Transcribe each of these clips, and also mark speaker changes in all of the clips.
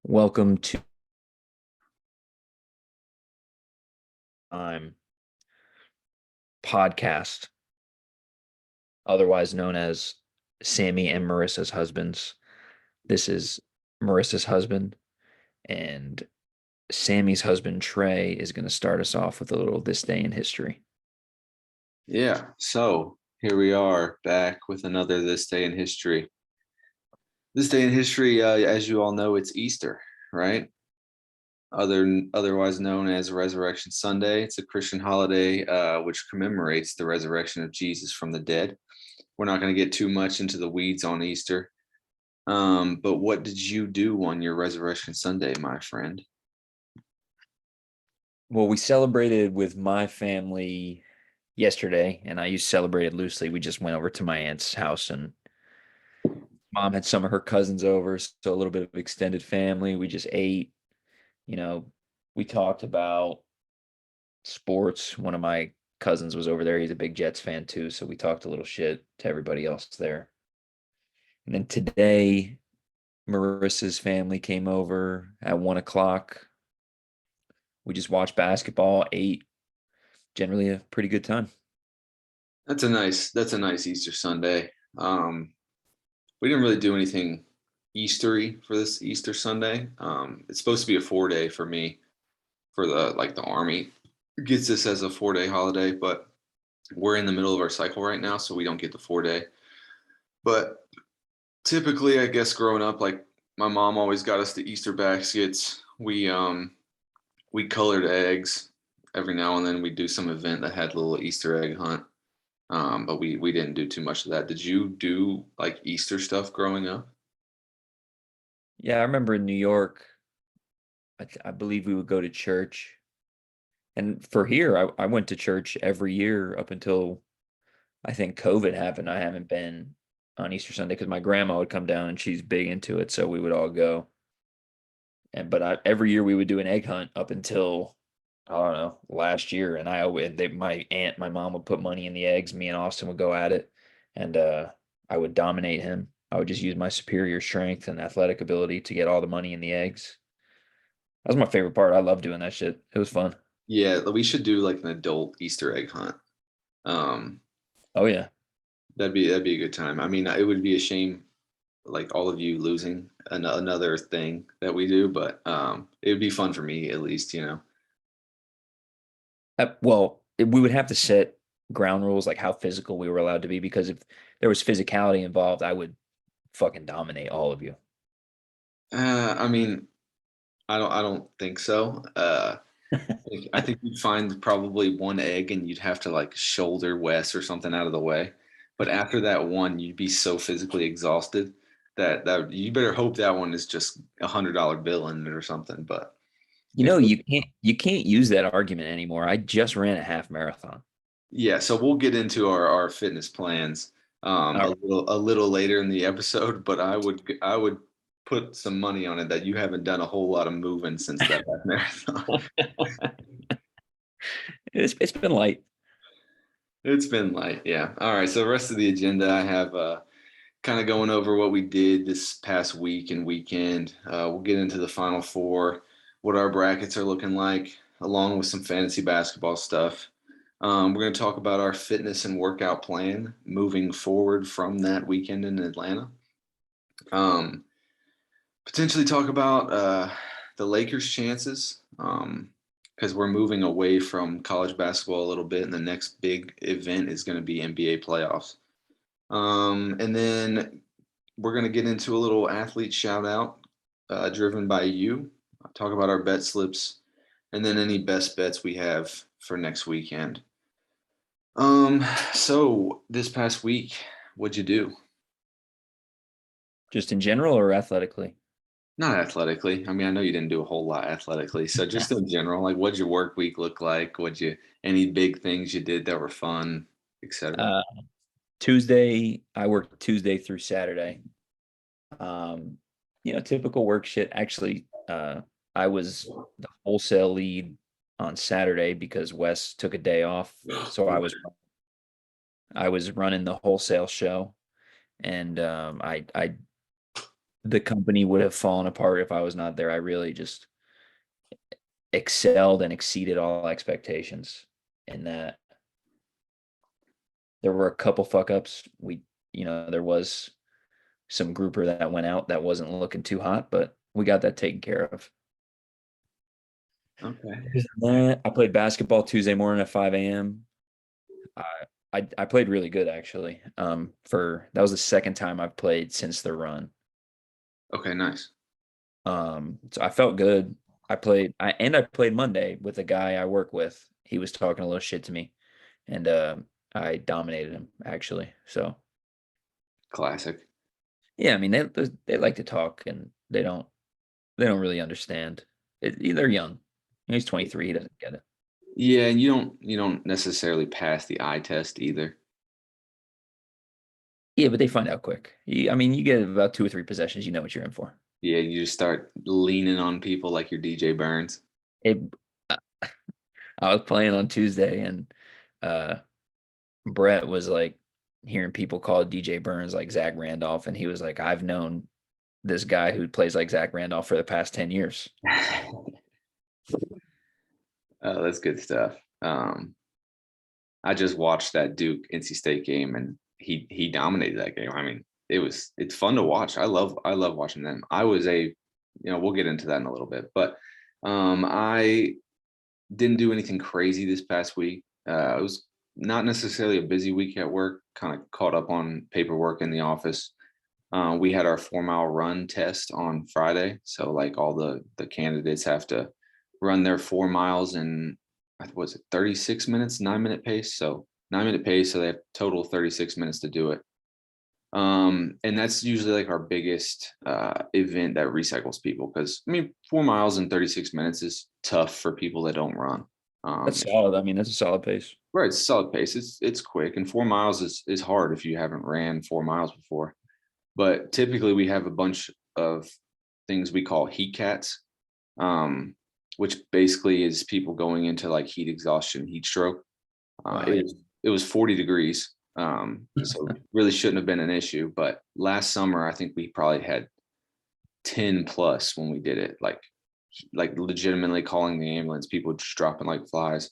Speaker 1: Welcome to I'm podcast, otherwise known as Sammy and Marissa's husbands. This is Marissa's husband, and Sammy's husband Trey is going to start us off with a little this day in history.
Speaker 2: Yeah, so here we are back with another This Day in History. This day in history, as you all know, it's Easter, right? Otherwise known as Resurrection Sunday. It's a Christian holiday which commemorates the resurrection of Jesus from the dead. We're not going to get too much into the weeds on Easter. But what did you do on your Resurrection Sunday, my friend?
Speaker 1: Well, we celebrated with my family yesterday, and I use celebrated loosely. We just went over to my aunt's house, and mom had some of her cousins over, so a little bit of extended family. We just ate, you know, we talked about sports. One of my cousins was over there. He's a big Jets fan too, so we talked a little shit to everybody else there. And then today, Marissa's family came over at 1 o'clock. We just watched basketball, ate. Generally, a pretty good time.
Speaker 2: That's a nice Easter Sunday. We didn't really do anything Eastery for this Easter Sunday. It's supposed to be a 4 day for me for the army gets this as a 4 day holiday, but we're in the middle of our cycle right now, so we don't get the 4 day. But typically, I guess growing up, like my mom always got us the Easter baskets. We colored eggs every now and then. We do some event that had a little Easter egg hunt. But we didn't do too much of that. Did you do like Easter stuff growing up?
Speaker 1: Yeah, I remember in New York, I believe we would go to church. And for here, I went to church every year up until I think COVID happened. I haven't been on Easter Sunday because my grandma would come down and she's big into it, so we would all go. And every year we would do an egg hunt up until I don't know last year, and I always my aunt, my mom would put money in the eggs. Me and Austin would go at it, and I would dominate him. I would just use my superior strength and athletic ability to get all the money in the eggs. That was my favorite part. I love doing that shit. It was fun.
Speaker 2: Yeah, we should do like an adult Easter egg hunt. Um,
Speaker 1: Oh yeah,
Speaker 2: that'd be a good time. I mean, it would be a shame like all of you losing another thing that we do, but it would be fun for me at least.
Speaker 1: We would have to set ground rules like how physical we were allowed to be because if there was physicality involved, I would fucking dominate all of you.
Speaker 2: I mean, I don't think so. I think you'd find probably one egg and you'd have to like shoulder Wes or something out of the way. But after that one, you'd be so physically exhausted that you better hope that one is just $100 bill in it or something. But
Speaker 1: You
Speaker 2: if
Speaker 1: know, you can't use that argument anymore. I just ran a half marathon.
Speaker 2: yeah, so we'll get into our fitness plans
Speaker 1: All
Speaker 2: a little later in the episode. But I would put some money on it that you haven't done a whole lot of moving since that half marathon.
Speaker 1: right. It's been light.
Speaker 2: It's been light, yeah. All right, so the rest of the agenda, I have kind of going over what we did this past week and weekend. We'll get into the Final Four, what our brackets are looking like, along with some fantasy basketball stuff. We're going to talk about our fitness and workout plan moving forward from that weekend in Atlanta. Um, Potentially talk about the Lakers' chances because we're moving away from college basketball a little bit, and the next big event is going to be NBA playoffs. And then we're going to get into a little athlete shout out driven by you, talk about our bet slips, and then any best bets we have for next weekend. So this past week, what'd you do?
Speaker 1: Just in general or athletically?
Speaker 2: Not athletically. I mean, I know you didn't do a whole lot athletically. So just in general, like what'd your work week look like? Any big things you did that were fun, etc.
Speaker 1: Uh, Tuesday, I worked Tuesday through Saturday. Um, typical work shit. Actually, I was the wholesale lead on Saturday because Wes took a day off, so I was running the wholesale show, and I the company would have fallen apart if I was not there. I really just excelled and exceeded all expectations in that. There were a couple fuck ups. There was some grouper that went out that wasn't looking too hot, but we got that taken care of.
Speaker 2: Okay.
Speaker 1: Other than that, I played basketball Tuesday morning at 5 a.m. I, I played really good actually. For that was the second time I've played since the run.
Speaker 2: Okay, nice.
Speaker 1: So I felt good. I played Monday with a guy I work with. He was talking a little shit to me, and I dominated him actually. So
Speaker 2: Classic.
Speaker 1: yeah, I mean they like to talk and they don't really understand. They're young. He's 23. He doesn't get it.
Speaker 2: Yeah, and you don't necessarily pass the eye test either.
Speaker 1: Yeah, but they find out quick. I mean, you get about 2 or 3 possessions, you know what you're in for.
Speaker 2: Yeah, you just start leaning on people like your DJ Burns.
Speaker 1: It, I I was playing on Tuesday, and uh, Brett was like hearing people call DJ Burns like Zach Randolph, and he was like, "I've known this guy who plays like Zach Randolph for the past 10 years."
Speaker 2: Oh, that's good stuff. I just watched that Duke NC State game, and he dominated that game. I mean, it's fun to watch. I love watching them. I was we'll get into that in a little bit, but I didn't do anything crazy this past week. It was not necessarily a busy week at work. Kind of caught up on paperwork in the office. We had our 4 mile run test on Friday, so like all the candidates have to run their 4 miles in, was it 36 minutes, 9 minute pace? So 9 minute pace, so they have total 36 minutes to do it. And that's usually like our biggest event that recycles people, because I mean 4 miles in 36 minutes is tough for people that don't run.
Speaker 1: That's solid. I mean, that's a solid pace.
Speaker 2: Right, it's a solid pace. It's quick, and 4 miles is hard if you haven't ran 4 miles before. But typically we have a bunch of things we call heat cats, um, which basically is people going into like heat exhaustion, heat stroke. Uh,
Speaker 1: Wow.
Speaker 2: it
Speaker 1: Yeah.
Speaker 2: was it was 40 degrees, so really shouldn't have been an issue. But last summer, I think we probably had 10 plus when we did it, like legitimately calling the ambulance, people just dropping like flies.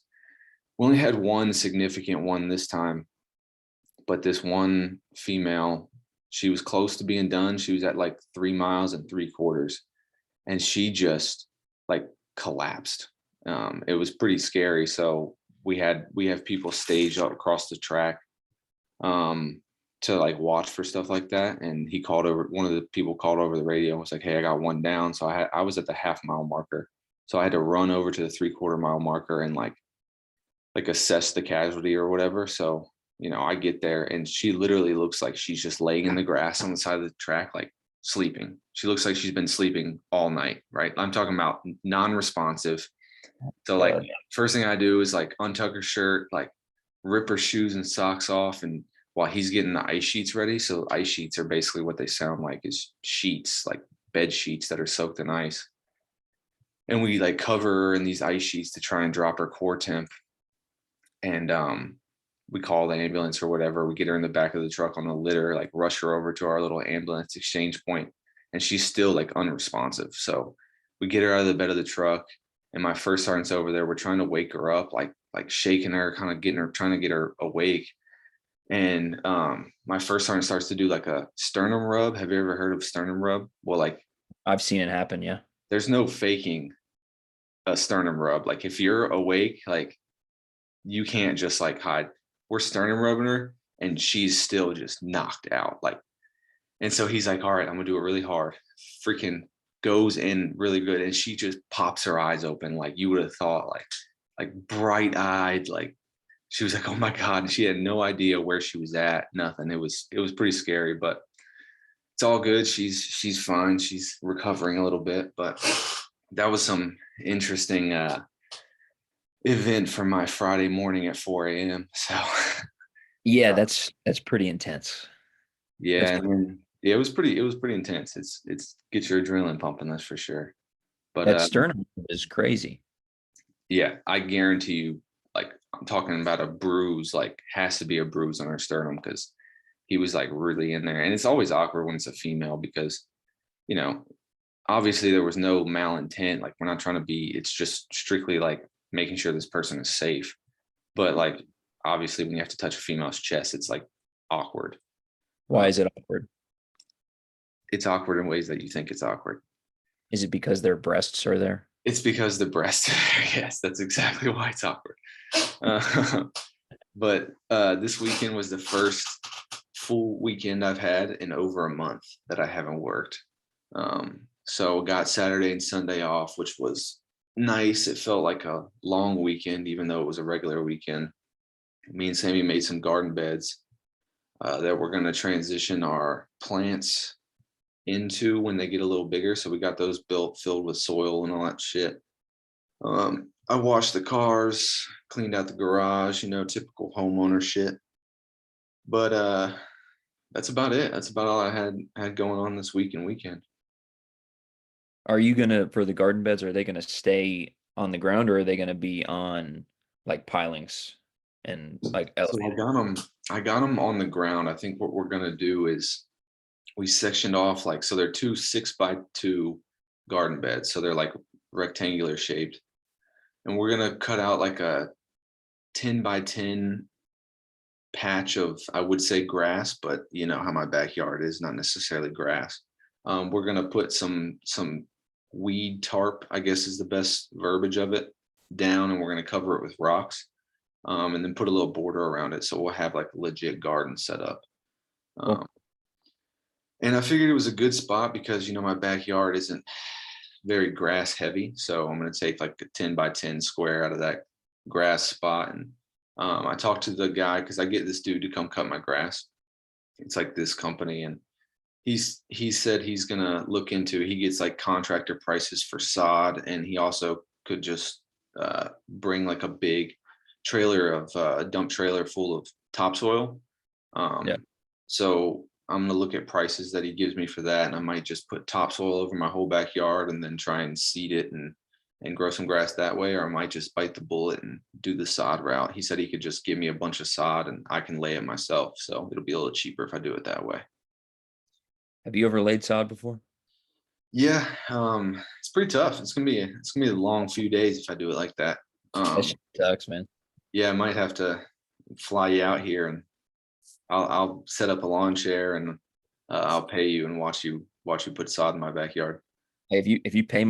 Speaker 2: We only had one significant one this time, but this one female, she was close to being done. She was at like 3 miles and 3/4, and she just like collapsed. It was pretty scary. So we have people staged out across the track, um, to like watch for stuff like that. And he called over. One of the people called over the radio and was like, "Hey, I got one down." So I was at the half-mile marker, so I had to run over to the 3/4 mile marker and like assess the casualty or whatever. So, I get there, and she literally looks like she's just laying in the grass on the side of the track, like sleeping. She looks like she's been sleeping all night, right? I'm talking about non-responsive. So like
Speaker 1: God.
Speaker 2: first thing I do is like untuck her shirt, like rip her shoes and socks off, and while he's getting the ice sheets ready. So ice sheets are basically what they sound like, is sheets, like bed sheets that are soaked in ice. And we like cover her in these ice sheets to try and drop her core temp. And we call the ambulance or whatever. We get her in the back of the truck on a litter, like rush her over to our little ambulance exchange point, and she's still like unresponsive. So we get her out of the bed of the truck, and my first sergeant's over there. We're trying to wake her up, like shaking her, kind of getting her, trying to get her awake. And my first sergeant starts to do like a sternum rub. Have you ever heard of sternum rub? Well, like
Speaker 1: I've seen it happen. Yeah.
Speaker 2: there's no faking a sternum rub. Like if you're awake, like you can't just like hide. We're sternum rubbing her, and she's still just knocked out. Like, and so he's like, "All right, I'm gonna do it really hard." Freaking goes in really good, and she just pops her eyes open, like you would have thought, like bright eyed, like she was like, "Oh my god!" And she had no idea where she was at. Nothing. It was pretty scary, but it's all good. She's fine. She's recovering a little bit, but that was some interesting event for my Friday morning at 4 a.m. So
Speaker 1: Yeah, that's pretty intense. That's
Speaker 2: yeah, and then yeah, it was pretty intense. It's get your adrenaline pumping, that's for sure. But
Speaker 1: that sternum is crazy.
Speaker 2: yeah, I guarantee you, like I'm talking about a bruise, like has to be a bruise on her sternum, because he was like really in there. And it's always awkward when it's a female, because you know, obviously there was no malintent. Like we're not trying to be. It's just strictly like making sure this person is safe. But like obviously when you have to touch a female's chest, it's like awkward.
Speaker 1: Why
Speaker 2: Uh,
Speaker 1: is it awkward?
Speaker 2: it's awkward in ways that you think it's awkward.
Speaker 1: Is it because their breasts are there?
Speaker 2: It's because the breast. Yes, that's exactly why it's awkward. Uh, but this weekend was the first full weekend I've had in over a month that I haven't worked. So got Saturday and Sunday off, which was nice. It felt like a long weekend, even though it was a regular weekend. Me and Sammy made some garden beds that we're going to transition our plants into when they get a little bigger. So we got those built, filled with soil and all that shit. I washed the cars, cleaned out the garage, typical homeowner shit. But that's about it. That's about all I had going on this week and weekend.
Speaker 1: Are you gonna for the garden beds, are they gonna stay on the ground or are they gonna be on like pilings and like
Speaker 2: So
Speaker 1: elevated?
Speaker 2: I got them on the ground. I think what we're gonna do is we sectioned off like so they're two 6x2 garden beds. So they're like rectangular shaped. And we're gonna cut out like a 10x10 patch of I would say grass, but you know how my backyard is, not necessarily grass. We're gonna put some weed tarp, I guess is the best verbiage of it, down, and we're gonna cover it with rocks, and then put a little border around it, so we'll have like a legit garden set up.
Speaker 1: Cool.
Speaker 2: Um, and I figured it was a good spot because my backyard isn't very grass heavy, so I'm gonna take like a 10x10 square out of that grass spot. And I talked to the guy because I get this dude to come cut my grass. It's like this company, and he said he's gonna look into. He gets like contractor prices for sod, and he also could just bring like a big trailer of a dump trailer full of topsoil.
Speaker 1: Yeah.
Speaker 2: So I'm gonna look at prices that he gives me for that, and I might just put topsoil over my whole backyard and then try and seed it and grow some grass that way, or I might just bite the bullet and do the sod route. He said he could just give me a bunch of sod and I can lay it myself, so it'll be a little cheaper if I do it that way.
Speaker 1: Have you ever laid sod before?
Speaker 2: Yeah, it's pretty tough. It's gonna be a long few days if I do it like that.
Speaker 1: That
Speaker 2: Um,
Speaker 1: shit sucks, man.
Speaker 2: yeah, I might have to fly you out here, and I'll set up a lawn chair, and I'll pay you and watch you put sod in my backyard.
Speaker 1: Hey, if you pay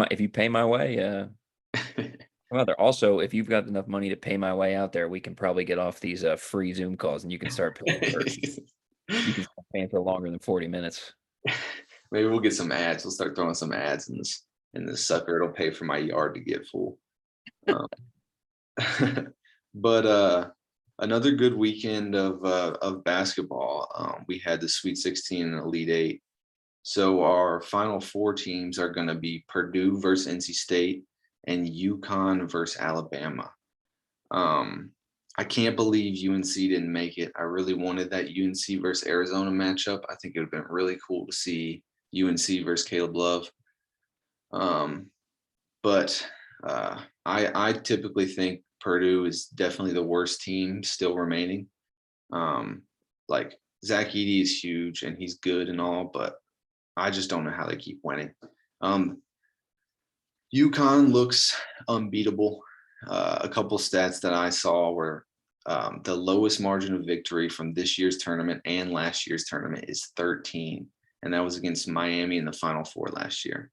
Speaker 1: my way, come out there. Also, if you've got enough money to pay my way out there, we can probably get off these free Zoom calls and you can start paying for you can start paying for longer than 40 minutes.
Speaker 2: Maybe we'll get some ads. We'll start throwing some ads in this sucker. It'll pay for my yard to get full. Um, but another good weekend of basketball. We had the Sweet 16 and Elite Eight. So our Final Four teams are going to be Purdue versus NC State and UConn versus Alabama. Um, I can't believe UNC didn't make it. I really wanted that UNC versus Arizona matchup. I think it would have been really cool to see UNC versus Caleb Love. Um, but I typically think Purdue is definitely the worst team still remaining. Like Zach Edey is huge and he's good and all, but I just don't know how they keep winning. UConn looks unbeatable. A couple stats that I saw were the lowest margin of victory from this year's tournament and last year's tournament is 13, and that was against Miami in the Final Four last year.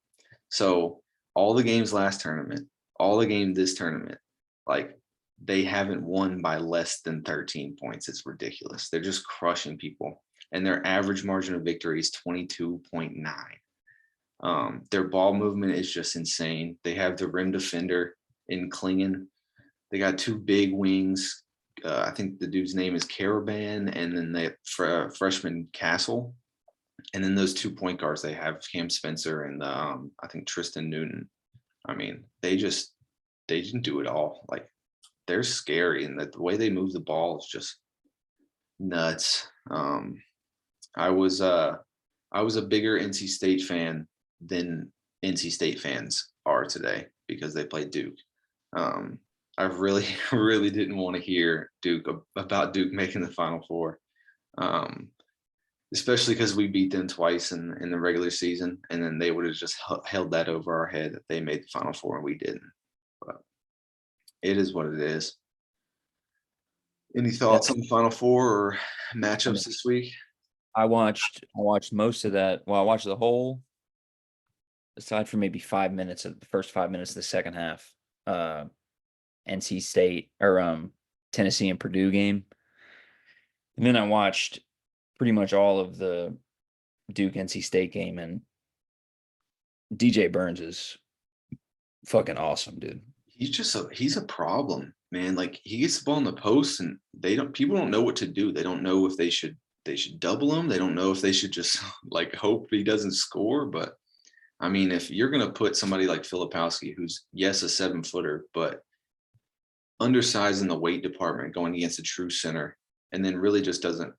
Speaker 2: So all the games last tournament, all the game this tournament, like they haven't won by less than 13 points. It's ridiculous. They're just crushing people, and their average margin of victory is 22.9. Their ball movement is just insane. They have the rim defender in Klingon. They got two big wings. I think the dude's name is Caravan, and then they freshman Castle, and then those 2 point guards they have Cam Spencer and I think Tristan Newton. I mean, they didn't do it all. Like they're scary, and the way they move the ball is just nuts. I was a bigger NC State fan than NC State fans are today because they played Duke. I really, really didn't want to hear about Duke making the Final Four. Um, especially because we beat them twice in the regular season, and then they would have just held that over our head that they made the Final Four and we didn't. But it is what it is. Any
Speaker 1: Yeah,
Speaker 2: thoughts on the Final Four or
Speaker 1: I mean,
Speaker 2: matchups this week?
Speaker 1: I watched most of that. Well, I watched the whole, aside from maybe 5 minutes of the first 5 minutes of the second half. Uh, NC State or Tennessee and Purdue game, and then I watched pretty much all of the Duke NC State game, and DJ Burns is fucking awesome, dude.
Speaker 2: He's a problem, man. Like he gets the ball in the post and people don't know what to do. They don't know if they should double him. They don't know if they should just like hope he doesn't score. But I mean, if you're gonna put somebody like Filipowski, who's yes a 7-footer, but undersized in the weight department, going against a true center, and then really just doesn't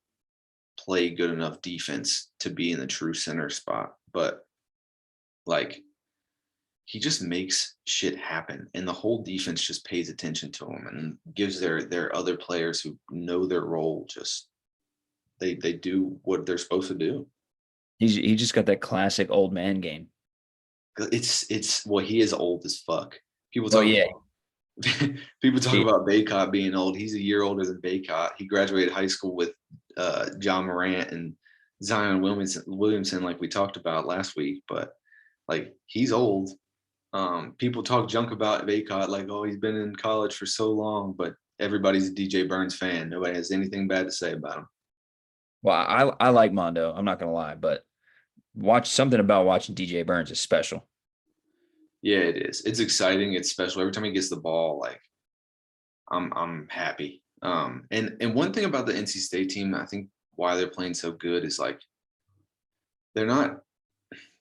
Speaker 2: play good enough defense to be in the true center spot. But like he just makes shit happen, and the whole defense just pays attention to him and gives their other players who know their role just they do what they're supposed to do.
Speaker 1: He just got that classic old man game.
Speaker 2: It's well, he is old as fuck. People
Speaker 1: Oh
Speaker 2: talk
Speaker 1: yeah,
Speaker 2: people talk
Speaker 1: he,
Speaker 2: about Baycott being old. He's a year older than Baycott. He graduated high school with John Morant and Zion Williamson, like we talked about last week. But like he's old. People talk junk about Baycott, like, oh, he's been in college for so long, but everybody's a DJ Burns fan. Nobody has anything bad to say about him.
Speaker 1: well, I like Mondo. I'm not gonna lie, but watch something about watching DJ Burns is special.
Speaker 2: Yeah, it is. It's exciting. It's special. Every time he gets the ball, like I'm happy. And one thing about the NC State team, I think why they're playing so good is like they're not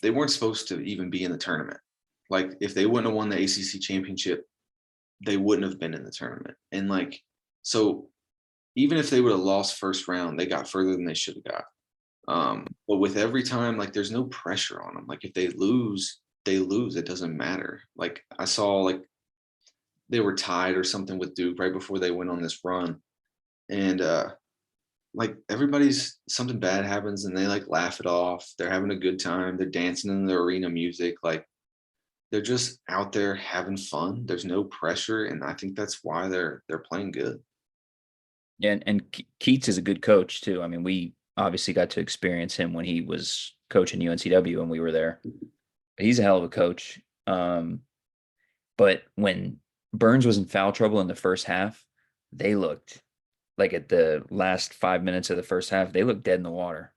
Speaker 2: they weren't supposed to even be in the tournament. Like if they wouldn't have won the ACC championship, they wouldn't have been in the tournament. And like so even if they would have lost first round, they got further than they should have got. But with every time, like there's no pressure on them. Like if they lose, they lose. It doesn't matter. Like I saw like they were tied or something with Duke right before they went on this run. And like everybody's something bad happens and they like laugh it off. They're having a good time. They're dancing in the arena music. Like they're just out there having fun. There's no pressure. And I think that's why they're playing good.
Speaker 1: Yeah, and Keats is a good coach too. I mean, we obviously got to experience him when he was coaching UNCW when we were there. He's a hell of a coach. But when Burns was in foul trouble in the first half, they looked like at the last 5 minutes of the first half, they looked dead in the water.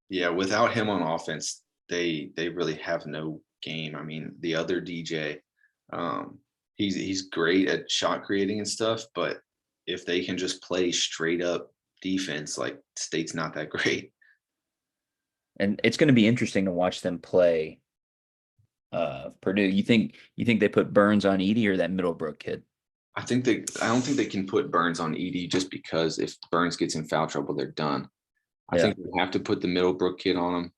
Speaker 2: Yeah, without him on offense, they really have no game. I mean, the other DJ, um, he's great at shot creating and stuff, but if they can just play straight up defense, like State's not that great.
Speaker 1: And it's going to be interesting to watch them play Purdue. You think they put Burns on Edie or that Middlebrook kid?
Speaker 2: I don't think they can put Burns on Edie just because if Burns gets in foul trouble, they're done. I
Speaker 1: Yeah.
Speaker 2: think they have to put the Middlebrook kid on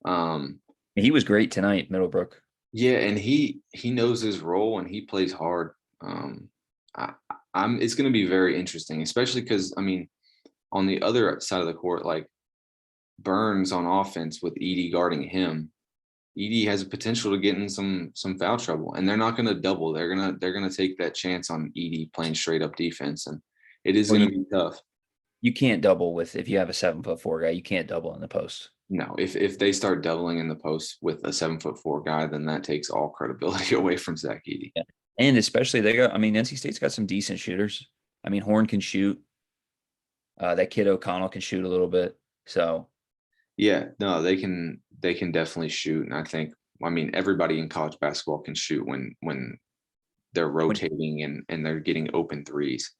Speaker 2: him.
Speaker 1: He was great tonight, Middlebrook.
Speaker 2: Yeah, and he knows his role and he plays hard. I, it's going to be very interesting, especially because I mean, on the other side of the court, like Burns on offense with Edie guarding him, Edie has a potential to get in some foul trouble, and they're not going to double. They're gonna take that chance on Edie playing straight up defense, and it is
Speaker 1: Well,
Speaker 2: going
Speaker 1: you,
Speaker 2: to be tough.
Speaker 1: you can't double with if you have a 7'4" guy. You can't double in the post.
Speaker 2: No, if they start doubling in the post with a 7'4" guy, then that takes all credibility away from Zach Edey.
Speaker 1: Yeah. And especially they got, I mean, NC State's got some decent shooters. I mean, Horn can shoot. That kid O'Connell can shoot a little bit. So
Speaker 2: Yeah, no, they can definitely shoot, and I mean everybody in college basketball can shoot when they're
Speaker 1: when
Speaker 2: rotating and they're getting open threes.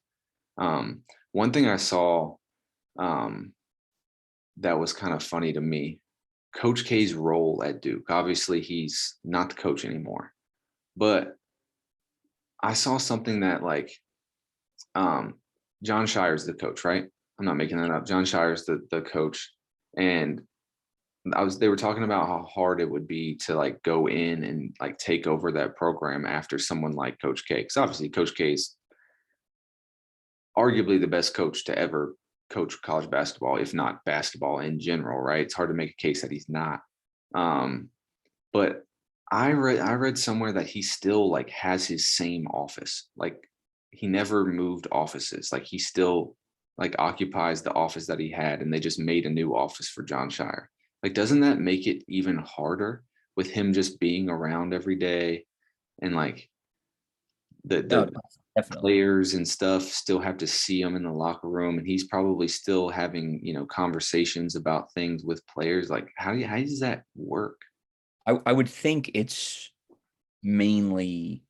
Speaker 2: One thing I saw um, that was kind of funny to me, Coach K's role at Duke. Obviously, he's not the coach anymore, but I saw something that like um, John Shire's the coach, right? I'm not making that up. John Shire's the coach, and they were talking about how hard it would be to like go in and like take over that program after someone like Coach K. Because obviously Coach K is arguably the best coach to ever coach college basketball, if not basketball in general, right? It's hard to make a case that he's not. Um, but I read somewhere that he still like has his same office. Like he never moved offices. Like he still like occupies the office that he had, and they just made a new office for John Shire. Like, doesn't that make it even harder with him just being around every day and like
Speaker 1: No,
Speaker 2: the
Speaker 1: definitely.
Speaker 2: players and stuff still have to see him in the locker room, and he's probably still having conversations about things with players. Like how does that work?
Speaker 1: I would think it's mainly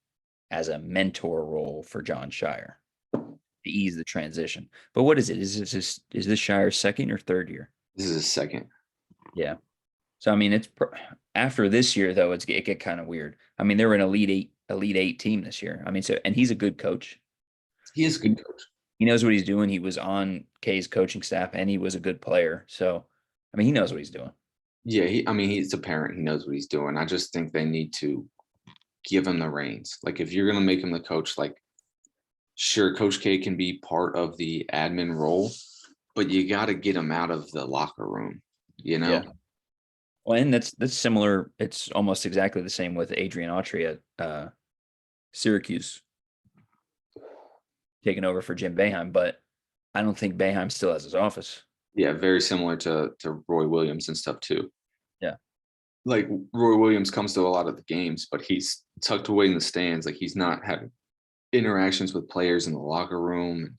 Speaker 1: as a mentor role for John Shire to ease the transition. But what is it? Is this Shire's second or third year?
Speaker 2: This is a second.
Speaker 1: Yeah. So I mean, after this year though, it get kind of weird. I mean, they were an elite eight team this year. I mean, so and he's a good coach.
Speaker 2: He is a
Speaker 1: He,
Speaker 2: good coach.
Speaker 1: he knows what he's doing. He was on K's coaching staff, and he was a good player. So, I mean, he knows what he's doing.
Speaker 2: Yeah, I mean, he's a parent. He knows what he's doing. I just think they need to give him the reins. Like, if you're going to make him the coach, like, sure, Coach K can be part of the admin role, but you got to get him out of the locker room, you
Speaker 1: Yeah.
Speaker 2: know?
Speaker 1: Well, and that's similar. It's almost exactly the same with Adrian Autry at Syracuse taking over for Jim Boeheim, but I don't think Boeheim still has his office.
Speaker 2: Yeah, very similar to Roy Williams and stuff too.
Speaker 1: Yeah.
Speaker 2: Like Roy Williams comes to a lot of the games, but he's tucked away in the stands. Like he's not having interactions with players in the locker room.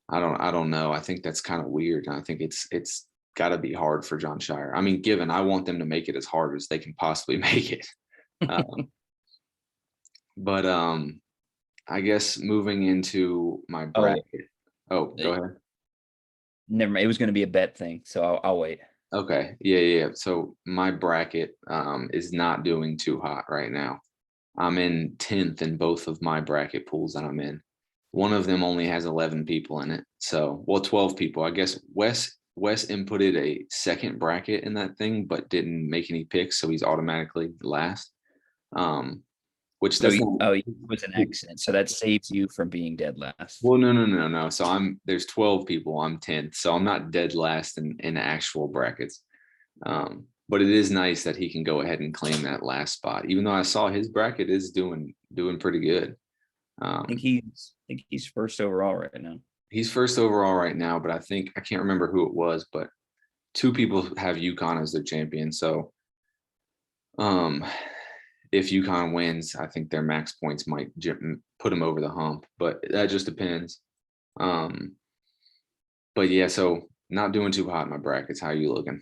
Speaker 2: I don't know. I think that's kind of weird. And I think it's got to be hard for John Shire. I mean, given I want them to make it as hard as they can possibly make it. Um, but I guess moving into my
Speaker 1: Oh yeah.
Speaker 2: bracket. Oh, go ahead.
Speaker 1: Never mind. It was going to be a bet thing, so I'll wait.
Speaker 2: Okay. Yeah. So my bracket is not doing too hot right now. I'm in 10th in both of my bracket pools that I'm in. One of them only has 11 people in it. So, well, 12 people. I guess Wes inputted a second bracket in that thing, but didn't make any picks, so he's automatically last. Um, which
Speaker 1: So,
Speaker 2: that's not.
Speaker 1: it was an accident. So that saves you from being dead last.
Speaker 2: Well, no. So there's 12 people. I'm 10th, so I'm not dead last in actual brackets. But it is nice that he can go ahead and claim that last spot, even though I saw his bracket is doing pretty good. Um,
Speaker 1: I think he's first overall right now.
Speaker 2: he's first overall right now, but I can't remember who it was, but two people have UConn as their champion. So um, if UConn wins, I think their max points might put him over the hump, but that just depends. Um, but yeah, so not doing too hot in my brackets. How are you looking?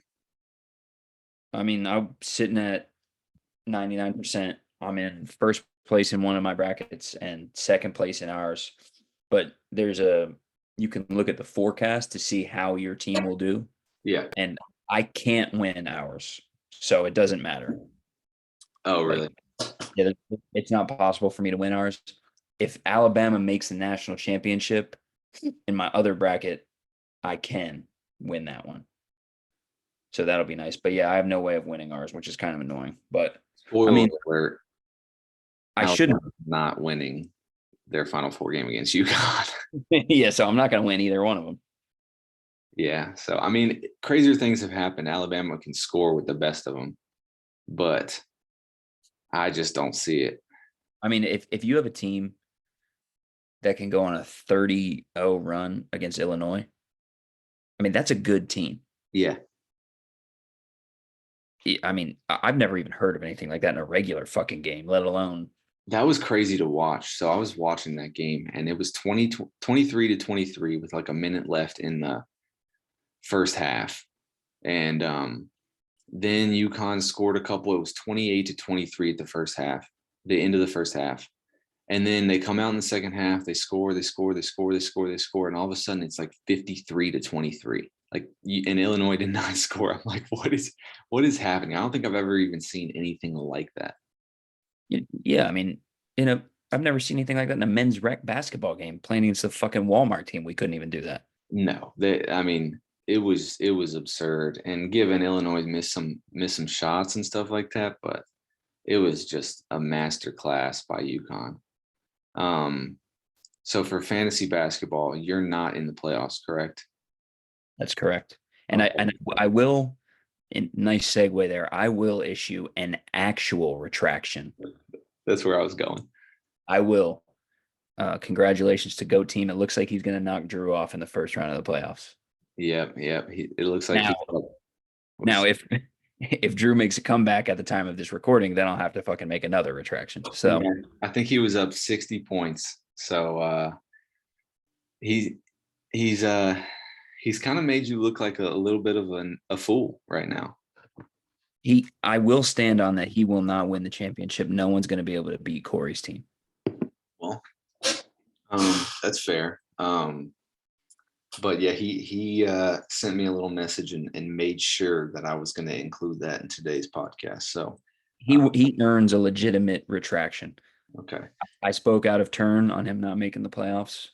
Speaker 1: I mean, I'm sitting at 99%. I'm in first place in one of my brackets and second place in ours. But you can look at the forecast to see how your team will do.
Speaker 2: Yeah.
Speaker 1: And I can't win ours. So it doesn't matter.
Speaker 2: Oh,
Speaker 1: Like,
Speaker 2: really?
Speaker 1: yeah, it's not possible for me to win ours. If Alabama makes the national championship in my other bracket, I can win that one. So that'll be nice. But yeah, I have no way of winning ours, which is kind of annoying. But I
Speaker 2: Spoiler
Speaker 1: mean,
Speaker 2: alert:
Speaker 1: I shouldn't.
Speaker 2: Alabama's not winning their Final Four game against UConn.
Speaker 1: Yeah, so I'm not going to win either one of them.
Speaker 2: Yeah. So I mean, crazier things have happened. Alabama can score with the best of them, but I just don't see it.
Speaker 1: I mean, if you have a team that can go on a 30-0 run against Illinois, I mean, that's a good team.
Speaker 2: Yeah.
Speaker 1: I mean, I've never even heard of anything like that in a regular fucking game, let alone.
Speaker 2: That was crazy to watch. So I was watching that game, and it was 23-23 with like a minute left in the first half. And then UConn scored a couple. It was 28-23 at the first half, the end of the first half. And then they come out in the second half, they score, and all of a sudden it's like 53-23. Like, and Illinois did not score. I'm like, what is happening? I don't think I've ever even seen anything like that.
Speaker 1: Yeah, I mean, I've never seen anything like that in a men's rec basketball game playing against the fucking Walmart team. We couldn't even do that.
Speaker 2: No, I mean, it was absurd. And given Illinois missed some shots and stuff like that, but it was just a master class by UConn. So for fantasy basketball, you're not in the playoffs, correct?
Speaker 1: That's correct. And
Speaker 2: Okay.
Speaker 1: I will, nice segue there. I will issue an actual retraction.
Speaker 2: That's where I was going.
Speaker 1: I will. Congratulations to Goat Team. It looks like he's going to knock Drew off in the first round of the playoffs.
Speaker 2: Yep, yep. It looks like
Speaker 1: Now,
Speaker 2: he's up.
Speaker 1: now if Drew makes a comeback at the time of this recording, then I'll have to fucking make another retraction. So
Speaker 2: Yeah, I think he was up 60 points. So he he's he's kind of made you look like a little bit of a fool right now.
Speaker 1: I will stand on that. He will not win the championship. No one's going to be able to beat Corey's team.
Speaker 2: Well, that's fair. But yeah, he sent me a little message and made sure that I was going to include that in today's podcast. So
Speaker 1: He earns a legitimate retraction.
Speaker 2: okay,
Speaker 1: I spoke out of turn on him not making the playoffs,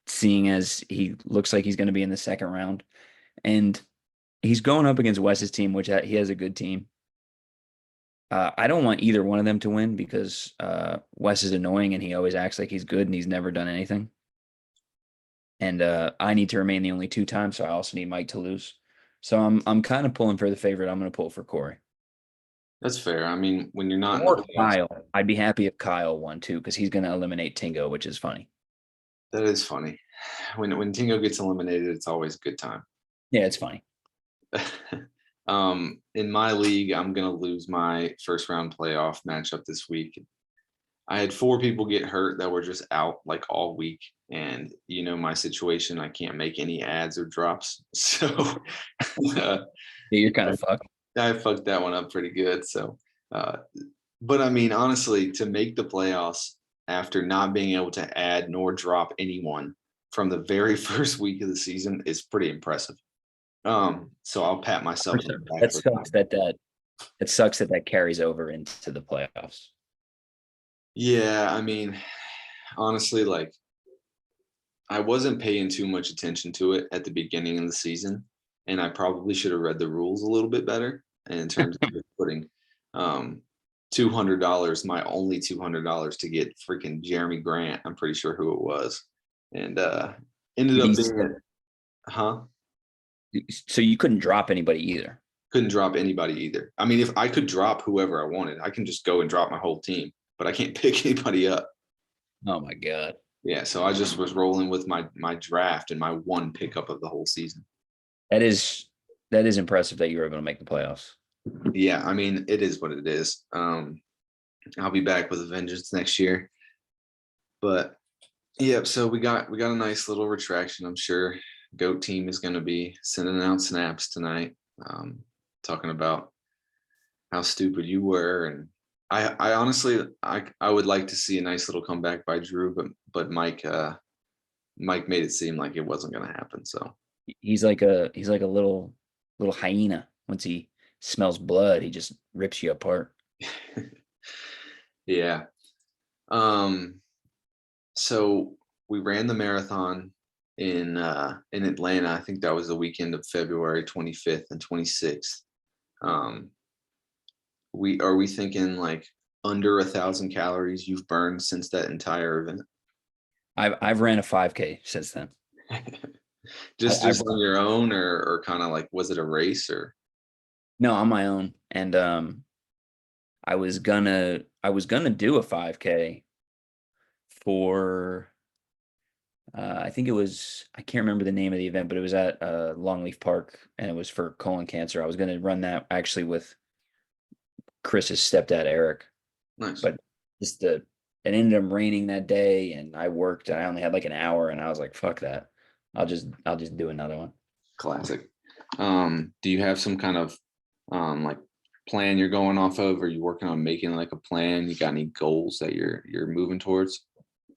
Speaker 1: seeing as he looks like he's going to be in the second round, and he's going up against Wes's team, which he has a good team. I don't want either one of them to win because Wes is annoying and he always acts like he's good and he's never done anything. And I need to remain the only two times, so I also need Mike to lose. So I'm kind of pulling for the favorite. I'm going to pull for Corey
Speaker 2: that's fair. I mean, when you're not in the
Speaker 1: or
Speaker 2: playoffs,
Speaker 1: Kyle. I'd be happy if Kyle won too because he's going to eliminate Tingo, which is funny.
Speaker 2: that is funny. When Tingo gets eliminated, it's always a good time.
Speaker 1: Yeah, it's funny.
Speaker 2: In my league, I'm gonna lose my first round playoff matchup this week. I had four people get hurt that were just out like all week, and you know my situation. I can't make any ads or drops, so uh,
Speaker 1: Yeah, you're kind of fucked.
Speaker 2: I fucked that one up pretty good. So, uh, but I mean, honestly, to make the playoffs after not being able to add nor drop anyone from the very first week of the season is pretty impressive. So I'll pat myself on the back
Speaker 1: That
Speaker 2: for
Speaker 1: sucks
Speaker 2: that.
Speaker 1: it sucks that carries over into the playoffs.
Speaker 2: Yeah, I mean, honestly, like I wasn't paying too much attention to it at the beginning of the season, and I probably should have read the rules a little bit better. And in terms of putting um, $200, my only $200 to get freaking Jeremy Grant, I'm pretty sure who it was, and ended
Speaker 1: Did
Speaker 2: up
Speaker 1: he,
Speaker 2: being, huh?
Speaker 1: so you couldn't drop anybody either.
Speaker 2: Couldn't drop anybody either. I mean, if I could drop whoever I wanted, I can just go and drop my whole team, but I can't pick anybody up.
Speaker 1: Oh my god.
Speaker 2: Yeah, so I just was rolling with my draft and my one pickup of the whole season.
Speaker 1: That is that is impressive that you were able to make the playoffs.
Speaker 2: Yeah, I mean, it is what it is. I'll be back with a vengeance next year. But yeah, so we got a nice little retraction. I'm sure Goat Team is going to be sending out snaps tonight, talking about how stupid you were, and I honestly I would like to see a nice little comeback by Drew, but Mike made it seem like it wasn't going to happen. So
Speaker 1: He's like a little hyena. Once he smells blood, he just rips you apart.
Speaker 2: yeah. Um, so we ran the marathon in Atlanta. I think that was the weekend of February 25th and 26th. Um, we thinking like under 1,000 calories you've burned since that entire event?
Speaker 1: I've ran a 5K since then.
Speaker 2: Just
Speaker 1: I've
Speaker 2: on your own, or kind of like, was it a race or?
Speaker 1: no on my own, and I was gonna do a 5K for I think it was I can't remember the name of the event, but it was at Longleaf Park, and it was for colon cancer. I was gonna run that actually with Chris's stepdad Eric,
Speaker 2: Nice.
Speaker 1: but just the it ended up raining that day, and I worked, and I only had like an hour, and I was like, "Fuck that! I'll just do another one."
Speaker 2: Classic. Do you have some kind of like plan you're going off of? Are you working on making like a plan? You got any goals that you're moving towards?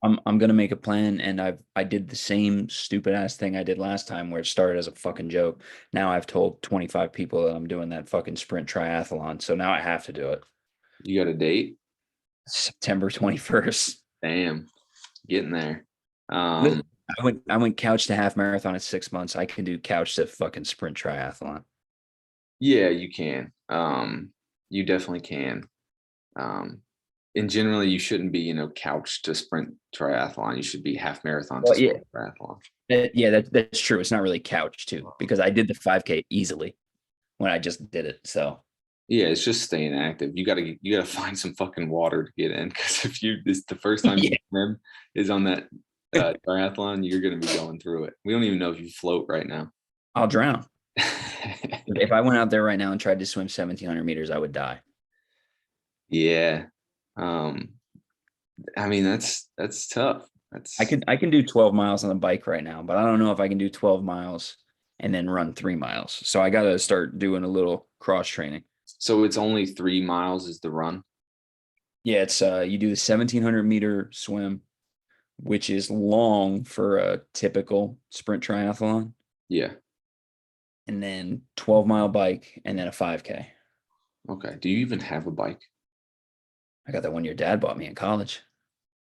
Speaker 1: I'm gonna make a plan, and I did the same stupid ass thing I did last time, where it started as a fucking joke. Now I've told 25 people that I'm doing that fucking sprint triathlon, so now I have to do it.
Speaker 2: You got a date?
Speaker 1: September 21st.
Speaker 2: Damn, getting there.
Speaker 1: Listen, I went couch to half marathon in 6 months. I can do couch to fucking sprint triathlon.
Speaker 2: Yeah, you can. You definitely can. Um, And generally, you shouldn't be, couch to sprint triathlon. You should be half marathon to
Speaker 1: Well, yeah,
Speaker 2: sprint triathlon.
Speaker 1: yeah, that's true. It's not really couch too, because I did the 5K easily when I just did it. So
Speaker 2: Yeah, it's just staying active. You gotta find some fucking water to get in because if you this the first time you
Speaker 1: yeah,
Speaker 2: swim is on that triathlon, you're gonna be going through it. We don't even know if you float right now.
Speaker 1: I'll drown. If I went out there right now and tried to swim 1,700 meters, I would die.
Speaker 2: Yeah. Um, I mean that's tough. That's
Speaker 1: I can do 12 miles on the bike right now, but I don't know if I can do 12 miles and then run 3 miles. So I got to start doing a little cross training.
Speaker 2: so it's only 3 miles is the run.
Speaker 1: Yeah, it's you do the 1,700-meter swim, which is long for a typical sprint triathlon,
Speaker 2: Yeah.
Speaker 1: and then 12-mile bike, and then a 5K.
Speaker 2: Okay. Do you even have a bike?
Speaker 1: I got that one your dad bought me in college.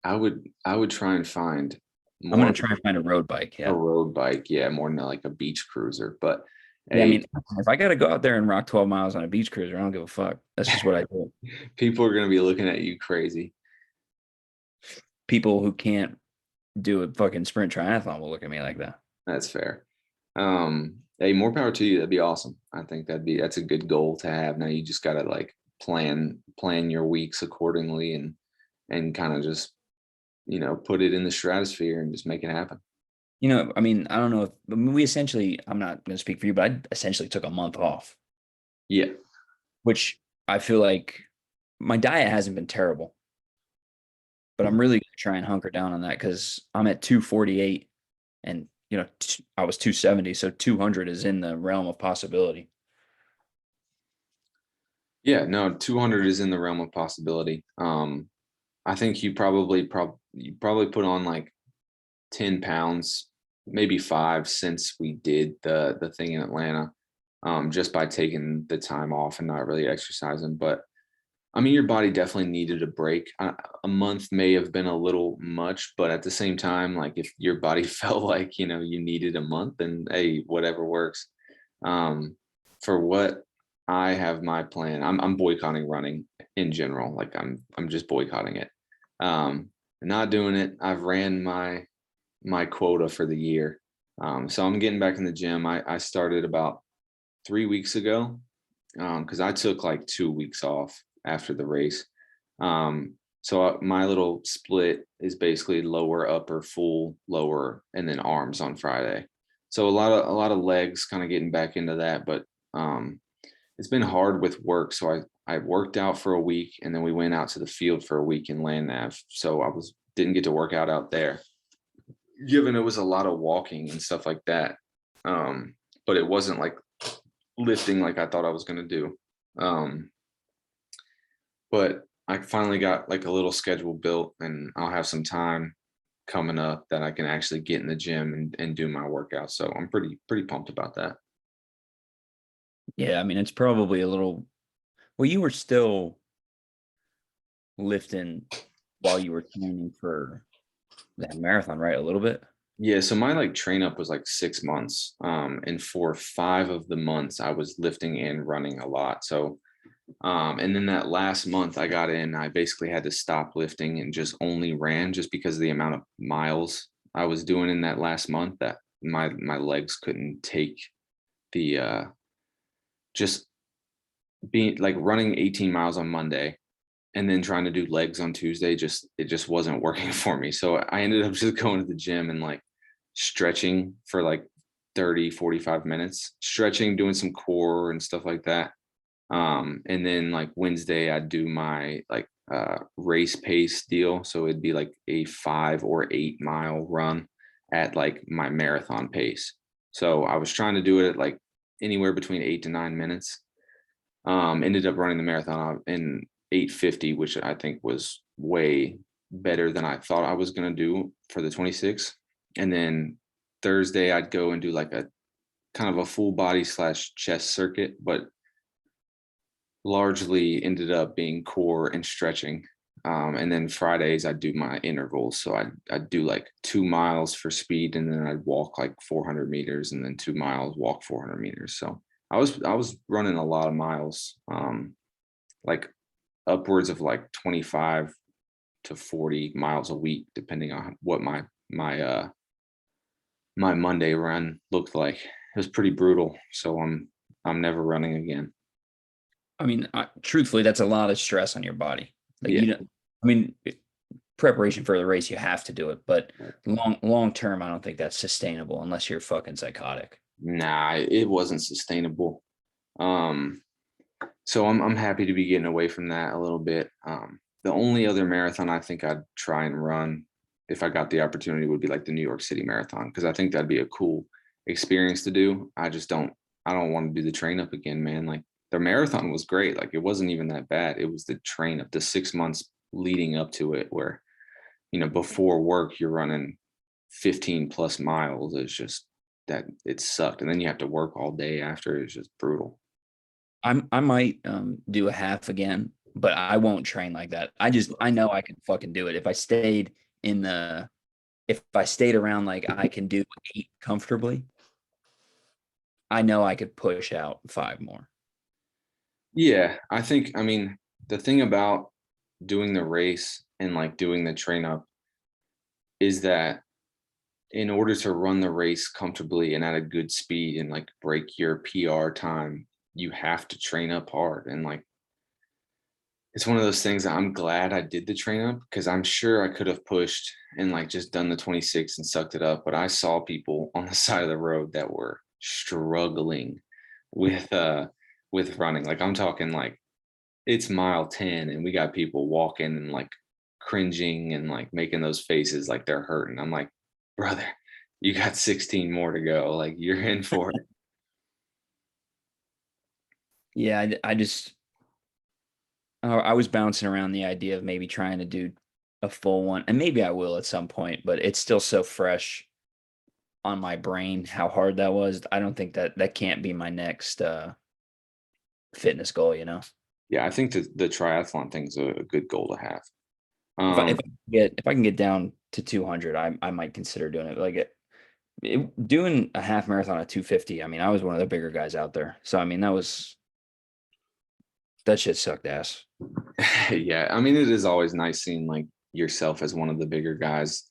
Speaker 2: I would try and find
Speaker 1: I'm
Speaker 2: more
Speaker 1: gonna
Speaker 2: of
Speaker 1: try and find a road bike.
Speaker 2: a
Speaker 1: Yeah.
Speaker 2: road bike, yeah, more than like a beach cruiser. But
Speaker 1: Yeah, I
Speaker 2: hey,
Speaker 1: mean, if I got to go out there and rock 12 miles on a beach cruiser, I don't give a fuck. That's just what I do.
Speaker 2: people are gonna be looking at you crazy.
Speaker 1: People who can't do a fucking sprint triathlon will look at me like that.
Speaker 2: That's fair. Hey, more power to you. That'd be awesome. I think that's a good goal to have. Now you just gotta like plan your weeks accordingly and kind of just put it in the stratosphere and just make it happen.
Speaker 1: I mean, I don't know if I mean, we essentially, I'm not going to speak for you, but I essentially took a month off,
Speaker 2: Yeah.
Speaker 1: which I feel like my diet hasn't been terrible, but I'm really going to try and hunker down on that because I'm at 248 and, I was 270. So 200 is in the realm of possibility.
Speaker 2: Yeah, no, 200 is in the realm of possibility. I think you probably put on like 10 pounds, maybe 5 since we did the thing in Atlanta, just by taking the time off and not really exercising. But I mean, your body definitely needed a break. A month may have been a little much, but at the same time, like if your body felt like you needed a month, then hey, whatever works. Um, for what I have my plan, I'm boycotting running in general. Like I'm just boycotting it. Not doing it. I've ran my quota for the year. So I'm getting back in the gym. I started about 3 weeks ago because I took like 2 weeks off after the race. So my little split is basically lower, upper, full, lower, and then arms on Friday. So a lot of legs, kind of getting back into that, but um, it's been hard with work. So I worked out for a week, and then we went out to the field for a week in land nav. So I was didn't get to work out there, given it was a lot of walking and stuff like that. But it wasn't like lifting like I thought I was going to do. Um, but I finally got like a little schedule built, and I'll have some time coming up that I can actually get in the gym and do my workout. So I'm pretty pumped about that.
Speaker 1: Yeah. I mean, it's probably a little, well, you were still lifting while you were training for that marathon, right? A little bit.
Speaker 2: Yeah, so my like train up was like 6 months. And for 5 of the months I was lifting and running a lot. So and then that last month I got in, I basically had to stop lifting and just only ran just because of the amount of miles I was doing in that last month that my legs couldn't take the just being like running 18 miles on Monday and then trying to do legs on Tuesday. It just wasn't working for me. So I ended up just going to the gym and like stretching for like 30, 45 minutes, stretching, doing some core and stuff like that. And then like Wednesday I'd do my like race pace deal. So it'd be like a 5 or 8 mile run at like my marathon pace. So I was trying to do it at like anywhere between 8 to 9 minutes. Ended up running the marathon in 8:50, which I think was way better than I thought I was gonna do for the 26. And then Thursday I'd go and do like a kind of a full body slash chest circuit, but largely ended up being core and stretching. And then Fridays I'd do my intervals. So I'd do like 2 miles for speed, and then I'd walk like 400 meters, and then 2 miles, walk 400 meters. So I was running a lot of miles, like upwards of like 25 to 40 miles a week, depending on what my Monday run looked like. It was pretty brutal. So I'm never running again.
Speaker 1: I mean, truthfully, that's a lot of stress on your body. Like
Speaker 2: Yeah.
Speaker 1: you know, I mean, preparation for the race, you have to do it, but long term, I don't think that's sustainable unless you're fucking psychotic.
Speaker 2: Nah, it wasn't sustainable. Um, so I'm happy to be getting away from that a little bit. The only other marathon I think I'd try and run if I got the opportunity would be like the New York City Marathon because I think that'd be a cool experience to do. I don't want to do the train up again, man. Like the marathon was great. Like it wasn't even that bad. It was the train up the 6 months leading up to it where, before work you're running 15 plus miles. It's just that it sucked. And then you have to work all day after. It's just brutal.
Speaker 1: I might do a half again, but I won't train like that. I know I can fucking do it. In the if I stayed around like I can do 8 comfortably, I know I could push out 5 more.
Speaker 2: Yeah, I mean, the thing about doing the race and like doing the train up is that in order to run the race comfortably and at a good speed and like break your PR time, you have to train up hard. And like, it's one of those things that I'm glad I did the train up because I'm sure I could have pushed and like just done the 26 and sucked it up. But I saw people on the side of the road that were struggling with, with running. Like I'm talking like it's mile 10 and we got people walking and like cringing and like making those faces like they're hurting. I'm like, brother, you got 16 more to go. Like you're in for it.
Speaker 1: Yeah, I was bouncing around the idea of maybe trying to do a full one, and maybe I will at some point, but it's still so fresh on my brain how hard that was. I don't think that can't be my next fitness goal, you know.
Speaker 2: Yeah, I think the triathlon thing's a good goal to have.
Speaker 1: If I if I can get down to 200, I might consider doing it. Like doing a half marathon at 250. I mean, I was one of the bigger guys out there. So I mean, that shit sucked ass.
Speaker 2: Yeah, I mean, it is always nice seeing like yourself as one of the bigger guys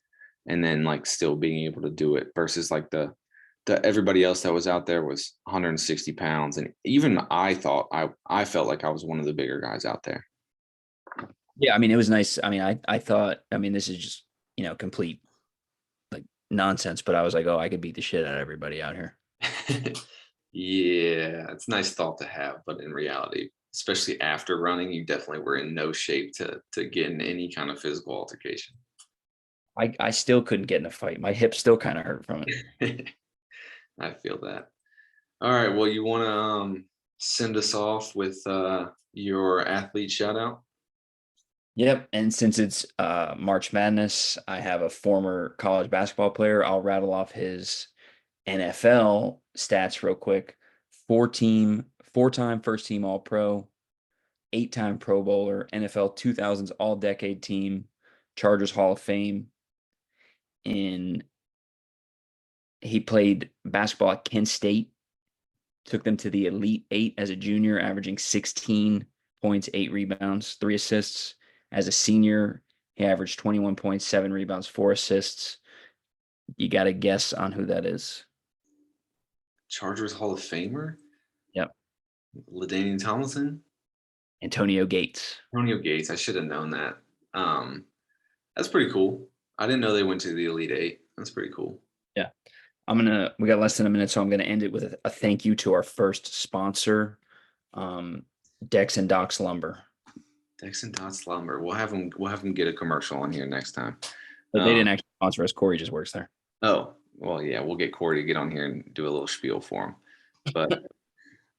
Speaker 2: and then like still being able to do it versus like the everybody else that was out there was 160 pounds. And even I felt like I was one of the bigger guys out there.
Speaker 1: Yeah, I mean, it was nice. I mean, I thought, I mean, this is just, complete like nonsense, but I was like, oh, I could beat the shit out of everybody out here.
Speaker 2: Yeah, it's a nice thought to have, but in reality, especially after running, you definitely were in no shape to get in any kind of physical altercation.
Speaker 1: I still couldn't get in a fight. My hips still kind of hurt from it.
Speaker 2: I feel that. All right, well, you want to send us off with your athlete shout out?
Speaker 1: Yep. And since it's March Madness, I have a former college basketball player. I'll rattle off his NFL stats real quick. 4-time first team All Pro, 8-time Pro Bowler, NFL 2000s All Decade Team, Chargers Hall of Fame. In He played basketball at Kent State, took them to the Elite Eight as a junior, averaging 16 points, 8 rebounds, 3 assists. As a senior, he averaged 21 points, 7 rebounds, 4 assists. You got to guess on who that is.
Speaker 2: Chargers Hall of Famer,
Speaker 1: Yep.
Speaker 2: LaDainian Tomlinson,
Speaker 1: Antonio Gates.
Speaker 2: Antonio Gates. I should have known that. Um, that's pretty cool. I didn't know they went to the Elite Eight. That's pretty cool.
Speaker 1: Yeah. We got less than a minute, so I'm gonna end it with a thank you to our first sponsor, um, Dex and Doc's Lumber.
Speaker 2: Dex and Dot Slumber. We'll have them get a commercial on here next time.
Speaker 1: But they didn't actually sponsor us. Corey just works there.
Speaker 2: Oh, well, yeah, we'll get Corey to get on here and do a little spiel for him. But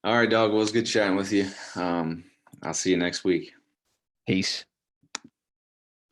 Speaker 2: all right, dog. Well, it was good chatting with you. I'll see you next week.
Speaker 1: Peace.